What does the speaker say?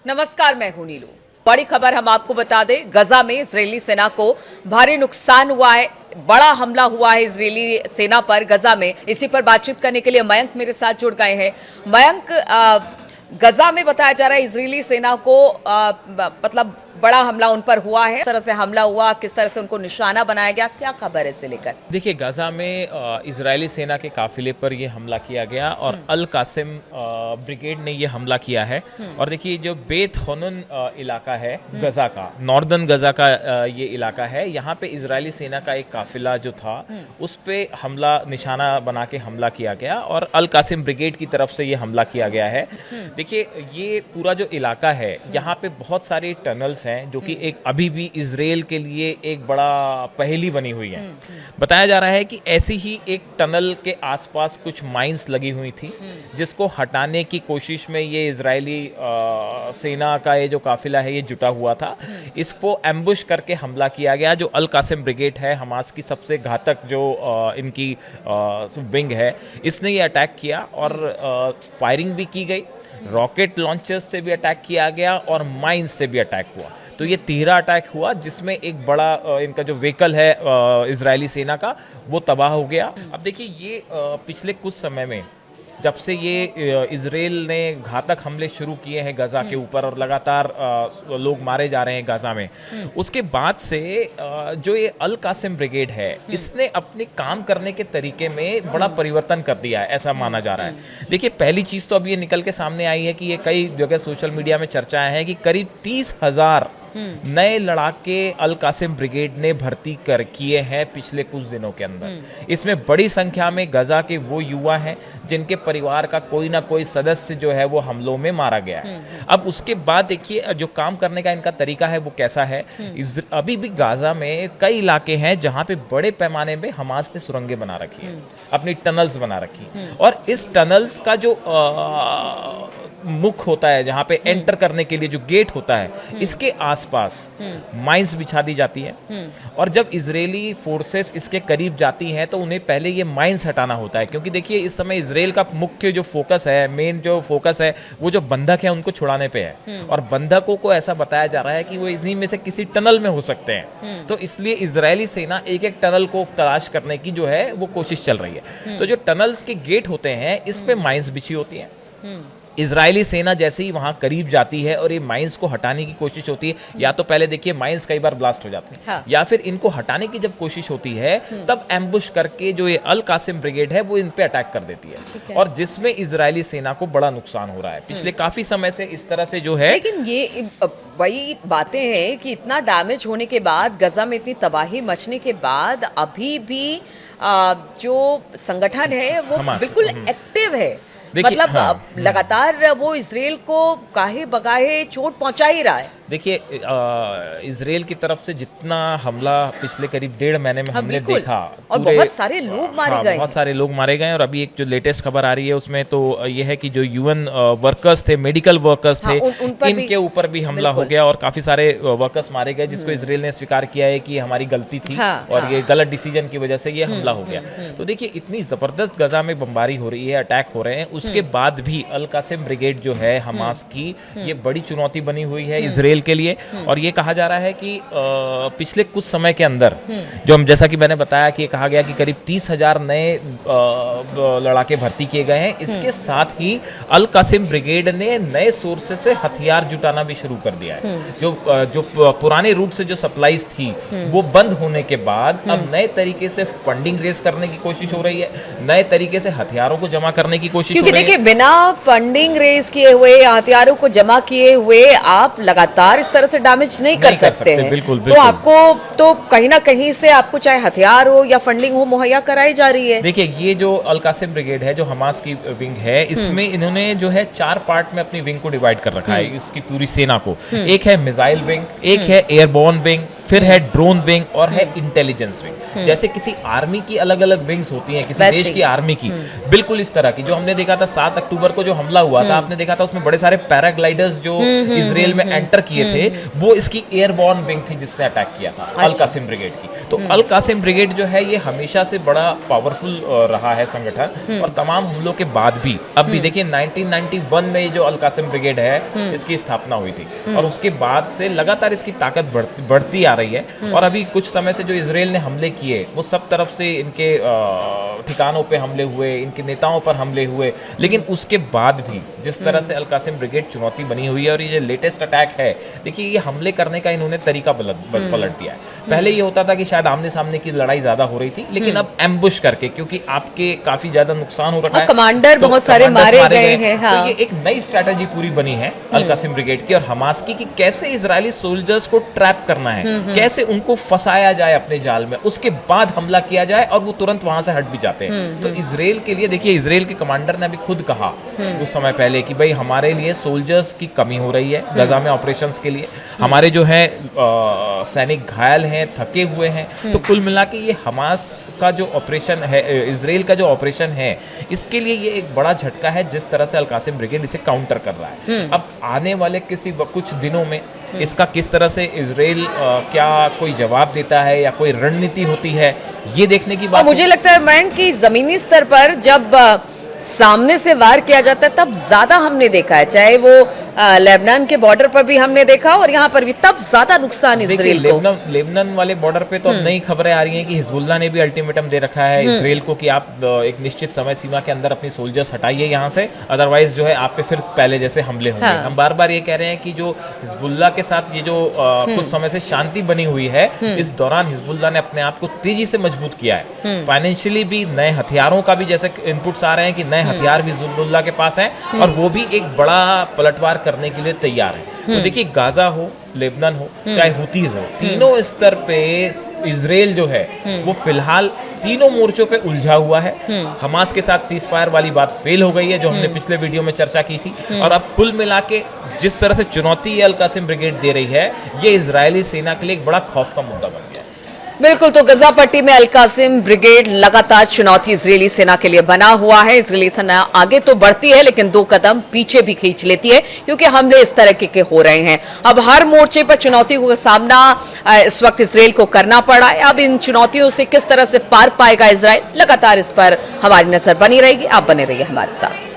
नमस्कार, मैं हूं नीलू। बड़ी खबर हम आपको बता दें, गजा में इजरायली सेना को भारी नुकसान हुआ है। बड़ा हमला हुआ है इजरायली सेना पर गजा में। इसी पर बातचीत करने के लिए मयंक मेरे साथ जुड़ गए हैं। मयंक, गजा में बताया जा रहा है इजरायली सेना को मतलब बड़ा हमला उन पर हुआ है। किस तरह से हमला हुआ, किस तरह से उनको निशाना बनाया गया, क्या खबर है इससे लेकर? देखिए, गाजा में इजरायली सेना के काफिले पर ये हमला किया गया और अल कासिम ब्रिगेड ने ये हमला किया है। और देखिए, जो बेत हनून इलाका है गजा का, नॉर्दर्न गजा का ये इलाका है, यहाँ पे इजरायली सेना का एक काफिला जो था उस पे हमला, निशाना बना के हमला किया गया और अल कासिम ब्रिगेड की तरफ से ये हमला किया गया है। देखिए, ये पूरा जो इलाका है, यहाँ पे बहुत सारे टनल्स हैं जो कि एक अभी भी इजराइल के लिए एक बड़ा पहेली बनी हुई है। बताया जा रहा है कि ऐसी ही एक टनल के आसपास कुछ माइंस लगी हुई थी, जिसको हटाने की कोशिश में ये इजरायली सेना का ये जो काफिला है ये जुटा हुआ था। इसको एम्बुश करके हमला किया गया। जो अल कासिम ब्रिगेड है, हमास की सबसे घातक जो इनकी विंग है, इसने ये अटैक किया और फायरिंग भी की गई। रॉकेट लॉन्चर्स से भी अटैक किया गया और माइंस से भी अटैक हुआ। तो ये 13 अटैक हुआ, जिसमें एक बड़ा इनका जो व्हीकल है इजरायली सेना का, वो तबाह हो गया। अब देखिए, ये पिछले कुछ समय में जब से ये इजराइल ने घातक हमले शुरू किए हैं गजा के ऊपर और लगातार लोग मारे जा रहे हैं गजा में, उसके बाद से जो ये अल कासिम ब्रिगेड है, इसने अपने काम करने के तरीके में बड़ा परिवर्तन कर दिया है, ऐसा माना जा रहा है। देखिए, पहली चीज तो अब ये निकल के सामने आई है कि ये कई जगह सोशल मीडिया में चर्चाएं हैं कि करीब 30,000 नए लड़ाके अल कासिम ब्रिगेड ने भर्ती कर किए हैं पिछले कुछ दिनों के अंदर। इसमें बड़ी संख्या में गजा के वो युवा हैं जिनके परिवार का कोई ना कोई सदस्य जो है वो हमलों में मारा गया है। अब उसके बाद देखिए, जो काम करने का इनका तरीका है वो कैसा है। अभी भी गाजा में कई इलाके हैं जहां पे बड़े पैमाने में हमास ने सुरंगें बना रखी है, अपनी टनल्स बना रखी, और इस टनल्स का जो मुख होता है, जहां पे एंटर करने के लिए जो गेट होता है, इसके आसपास माइंस बिछा दी जाती है। और जब इजरायली फोर्सेस इसके करीब जाती हैं तो उन्हें पहले ये माइंस हटाना होता है, क्योंकि देखिए, इस समय इजराइल का मुख्य जो फोकस है, मेन जो फोकस है, वो जो बंधक है उनको छुड़ाने पे है। और बंधकों को ऐसा बताया जा रहा है कि वो इन्हीं में से किसी टनल में हो सकते हैं। तो इसलिए इजरायली सेना एक एक टनल को तलाश करने की जो है वो कोशिश चल रही है। तो जो टनल्स के गेट होते हैं, इस पे माइंस बिछी होती हैं। इजरायली सेना जैसे ही वहां करीब जाती है और ये माइंस को हटाने की कोशिश होती है, या तो पहले देखिए माइंस कई बार ब्लास्ट हो जाते हैं, हाँ। या फिर इनको हटाने की जब कोशिश होती है तब एम्बुश करके जो ये अल कासिम ब्रिगेड है वो इन पे अटैक कर देती है, और जिसमें इजरायली सेना को बड़ा नुकसान हो रहा है पिछले काफी समय से इस तरह से जो है। लेकिन ये वही बातें हैं कि इतना डैमेज होने के बाद, गजा में इतनी तबाही मचने के बाद, अभी भी जो संगठन है वो बिल्कुल एक्टिव है। मतलब लगातार वो इजराइल को काहे बगाहे चोट पहुंचा ही रहा है। देखिए, इजराइल की तरफ से जितना हमला पिछले करीब 1.5 महीने में हमने देखा, और बहुत सारे लोग मारे गए, बहुत सारे लोग मारे गए। और अभी एक जो लेटेस्ट खबर आ रही है उसमें तो ये है कि जो यूएन वर्कर्स थे, मेडिकल वर्कर्स थे, इनके ऊपर भी हमला हो गया और काफी सारे वर्कर्स मारे गए, जिसको इजराइल ने स्वीकार किया है कि हमारी गलती थी और ये गलत डिसीजन की वजह से ये हमला हो गया। तो देखिए, इतनी जबरदस्त गजा में बमबारी हो रही है, अटैक हो रहे हैं, उसके बाद भी अल कासिम ब्रिगेड जो है हमास की, ये बड़ी चुनौती बनी हुई है इजराइल के लिए। और ये कहा जा रहा है कि पिछले कुछ समय के अंदर, जो हम, जैसा कि मैंने बताया कि कहा गया कि करीब 30,000 नए लड़ाके भर्ती किए गए हैं। इसके साथ ही अल कासिम ब्रिगेड ने नए सोर्सेस से हथियार जुटाना भी शुरू कर दिया है। जो पुराने रूट से जो सप्लाईज थी वो बंद होने के बाद अब नए तरीके से फंडिंग रेज करने की कोशिश हो रही है, नए तरीके से हथियारों को जमा करने की कोशिश हो रही है। क्योंकि देखिए, बिना फंडिंग रेज किए हुए, हथियारों को जमा किए हुए आप लगातार इस तरह से डैमेज नहीं कर सकते हैं। बिल्कुल। तो आपको तो कहीं ना कहीं से आपको चाहे हथियार हो या फंडिंग हो, मुहैया कराई जा रही है। देखिए, ये जो अल कासिम ब्रिगेड है, जो हमास की विंग है, इसमें इन्होंने जो है 4 पार्ट में अपनी विंग को डिवाइड कर रखा है, इसकी पूरी सेना को। एक है मिसाइल विंग, एक है एयरबोर्न विंग, फिर है ड्रोन विंग और है इंटेलिजेंस विंग। जैसे किसी आर्मी की अलग अलग विंग्स होती हैं, किसी वैसे देश की आर्मी की, बिल्कुल इस तरह की जो हमने देखा था 7 अक्टूबर को जो हमला हुआ था, आपने देखा था उसमें बड़े सारे पैराग्लाइडर्स जो इजराइल में एंटर किए थे, वो इसकी एयरबॉर्न विंग थी जिसने अटैक किया था अल कासिम ब्रिगेड की। तो अल कासिम ब्रिगेड जो है ये हमेशा से बड़ा पावरफुल रहा है संगठन, और तमाम हमलों के बाद भी अब भी देखिए 1991 में जो अल कासिम ब्रिगेड है इसकी स्थापना हुई थी, और उसके बाद से लगातार इसकी ताकत बढ़ती आ रही है। और अभी कुछ समय से जो इजराइल ने हमले किए वो सब तरफ से इनके ठिकानों पे हमले हुए, इनके नेताओं पर हमले हुए, लेकिन उसके बाद भी जिस तरह से अल कासिम ब्रिगेड चुनौती बनी हुई है, और ये लेटेस्ट अटैक है, देखिए ये हमले करने का इन्होंने तरीका पलट दिया है। पहले ये होता था कि शायद आमने सामने की लड़ाई ज्यादा हो रही थी, लेकिन अब एम्बुश करके, क्योंकि आपके काफी ज्यादा नुकसान हो रखा है, कमांडर बहुत सारे मारे गए हैं। हाँ। तो ये एक नई स्ट्रैटेजी पूरी बनी है अल कासिम ब्रिगेड की और हमास की, कि कैसे इजरायली सोल्जर्स को ट्रैप करना है, कैसे उनको फंसाया जाए अपने जाल में, उसके बाद हमला किया जाए और वो तुरंत वहां से हट भी जाते हैं। तो इजराइल के लिए देखिए, इजराइल के कमांडर ने अभी खुद कहा कुछ समय पहले कि भाई हमारे लिए सोल्जर्स की कमी हो रही है गजा में ऑपरेशंस के लिए, हमारे जो है सैनिक घायल हैं, थके हुए हैं। तो कुल मिला के ये हमास का जो ऑपरेशन है, इजराइल का जो ऑपरेशन है, इसके लिए ये एक बड़ा झटका है जिस तरह से अल कासिम ब्रिगेड इसे काउंटर कर रहा है। अब आने वाले कुछ दिनों में इसका किस तरह से इजराइल क्या कोई जवाब देता है या कोई रणनीति होती है, ये देखने की बात। मुझे लगता है मैं कि जमीनी स्तर पर जब सामने से वार किया जाता है तब ज्यादा हमने देखा है, चाहे वो लेबनान के बॉर्डर पर भी हमने देखा और यहाँ पर भी, तब ज्यादा नुकसान इजराइल को। लेबनान वाले बॉर्डर पे तो अब नई खबरें आ रही हैं कि हिजबुल्लाह ने भी अल्टीमेटम दे रखा है इजराइल को कि आप एक निश्चित समय सीमा के अंदर अपनी सोल्जर्स हटाइए यहाँ से, अदरवाइज जो है आप पे फिर पहले जैसे हमले होंगे। हाँ। हम बार बार ये कह रहे हैं कि जो हिजबुल्लाह के साथ ये जो कुछ समय से शांति बनी हुई है, इस दौरान हिजबुल्लाह ने अपने आप को तेजी से मजबूत किया है, फाइनेंशियली भी, नए हथियारों का भी जैसे इनपुट्स आ रहे हैं कि नए हथियार भी हिजबुल्लाह के पास हैं, और वो भी एक बड़ा पलटवार करने के लिए तैयार है। तो देखिए, गाजा हो, लेबनान हो, चाहे हुतीज हो, तीनों स्तर पे इजराइल जो है वो फिलहाल तीनों मोर्चों पे उलझा हुआ है। हमास के साथ सीज फायर वाली बात फेल हो गई है, जो हमने पिछले वीडियो में चर्चा की थी, और अब कुल मिला के जिस तरह से चुनौती अल कासिम ब्रिगेड दे रही है, ये इजरायली सेना के लिए एक बड़ा खौफ का मुद्दा बन गया। बिल्कुल, तो गजा पट्टी में अल कासिम ब्रिगेड लगातार चुनौती इजरायली सेना के लिए बना हुआ है। इजरायली सेना आगे तो बढ़ती है लेकिन 2 कदम पीछे भी खींच लेती है, क्योंकि हमले इस तरह के हो रहे हैं। अब हर मोर्चे पर चुनौतियों का सामना इस वक्त इजराइल को करना पड़ा है। अब इन चुनौतियों से किस तरह से पार पाएगा इजराइल, लगातार इस पर हमारी नजर बनी रहेगी। आप बने रहिए हमारे साथ।